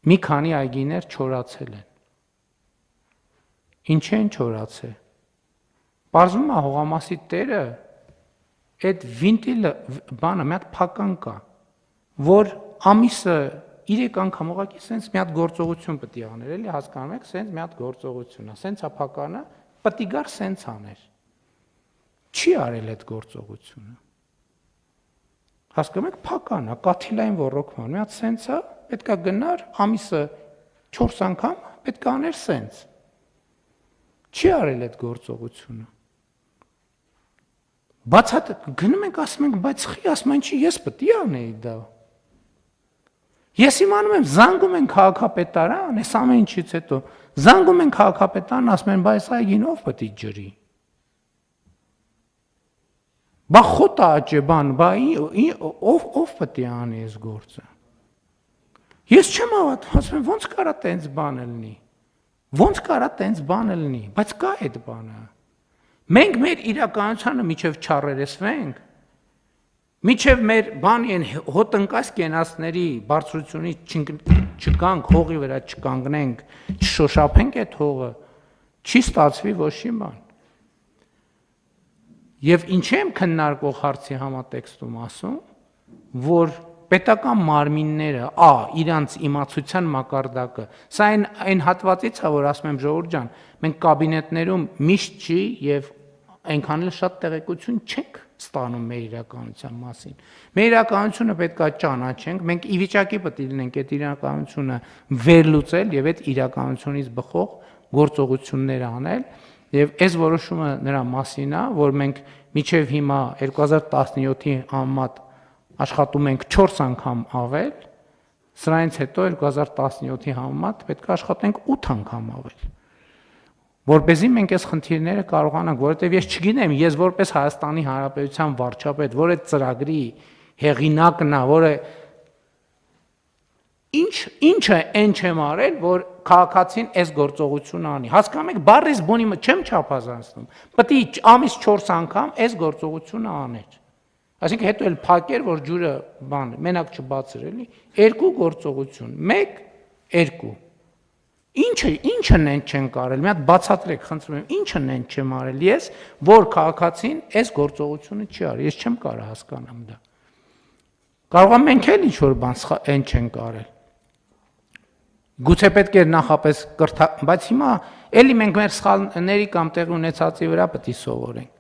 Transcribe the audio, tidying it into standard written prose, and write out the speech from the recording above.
մի քանի այգիներ չորացել են։ Ինչ են չորացել։ Պարզվում է հողամասի տերը այդ վինտիլը բանը մի հատ փական կա, որ ամիսը 3 անգամ ուղղակի սենց մի հատ գործողություն պետք է աներ, էլի հասկանում եք, սենց մի հատ գործողություն է, սենց է փականը, պետք է գար սենց աներ։ Չի արել այդ գործողությունը։ Հասկանում եք, փական է, կաթիլային ոռոգման, մի հատ սենց է, պետք է գնար ամիսը 4 անգամ, պետք է աներ սենց։ Չի արել այդ գործողությունը։ Բացատ գնում ենք ասում ենք, բայց խի ասում են չի, ես պետք է անեի դա։ Ես իմանում եմ, զանգում են քաղաքապետարան, այս ամեն ինչից հետո, զանգում են քաղաքապետարան, ասում են, բայց այգին ով պետք է ջրի։ Բա խոտա աճե բան, բա ով պետք է անի այս գործը։ Ես չեմ հավատում, ասում եմ, ոնց կարա տենց բան լինի։ Ոնց կարա տենց բան լինի, բայց կա այդ բանը։ Մենք մեր իրականությանը միջև չառերեսվենք, միջև մեր բանի են հոտնկաս կենացների բարձրությունից չգանք, հողի վրա չկանգնենք, չշոշափենք այդ հողը, չի ստացվի ոչ մի բան։ Եվ ինչ եմ քննարկող հարցի համատեքստում ասում, որ պետական մարմինները, իրանց իմացության մակարդակը, սա այն հատվածից է, որ ասում եմ ժողովուրդ ջան, մենք կաբինետներում միշտ չի եւ այնքան էլ շատ տեղեկություն չենք ստանում մեր իրականության մասին։ Մեր իրականությունը պետք է ճանաչենք, մենք ի վիճակի պետք է լինենք այդ իրականությունը վերլուծել եւ այդ իրականությունից բխող գործողություններ անել, եւ այս որոշումը նրա մասին է, որ մենք միջև հիմա 2017-ի համեմատ աշխատում ենք 4 անգամ ավել, սրանից հետո 2017-ի համեմատ պետք է աշխատենք 8 անգամ ավել։ Որպեսզի մենք այս խնդիրները կարողանանք, որովհետև ես չգիտեմ, ես որպես Հայաստանի Հանրապետության վարչապետ, որ այդ ծրագրի հեղինակն է, որը ինչը այն չեմ արել, որ քաղաքացին այս գործողությունը անի։ Հասկանում եք, բառից բոնի չեմ չափազանցնում։ Պետք է ամիս 4 անգամ այս գործողությունը աներ։ Այսինքն հետո էլ փակեր, որ ջուրը բան, մենակ չբացեր էլի, 2 գործողություն, 1, 2։ Ինչն են չեն կարել, մի հատ բացատրեք, խնդրում եմ, ինչն են չեմ արել ես, որ քաղաքացին այս գործողությունը չի արել, ես չեմ կարող հասկանամ դա։ Կարող եմ մենք էլ ինչ-որ բան այն չեն կարել։ Գուցե պետք է նախապես բայց հիմա էլի մենք մեր սխալների կամ տեղի ունեցածի վրա պետք է սովորենք։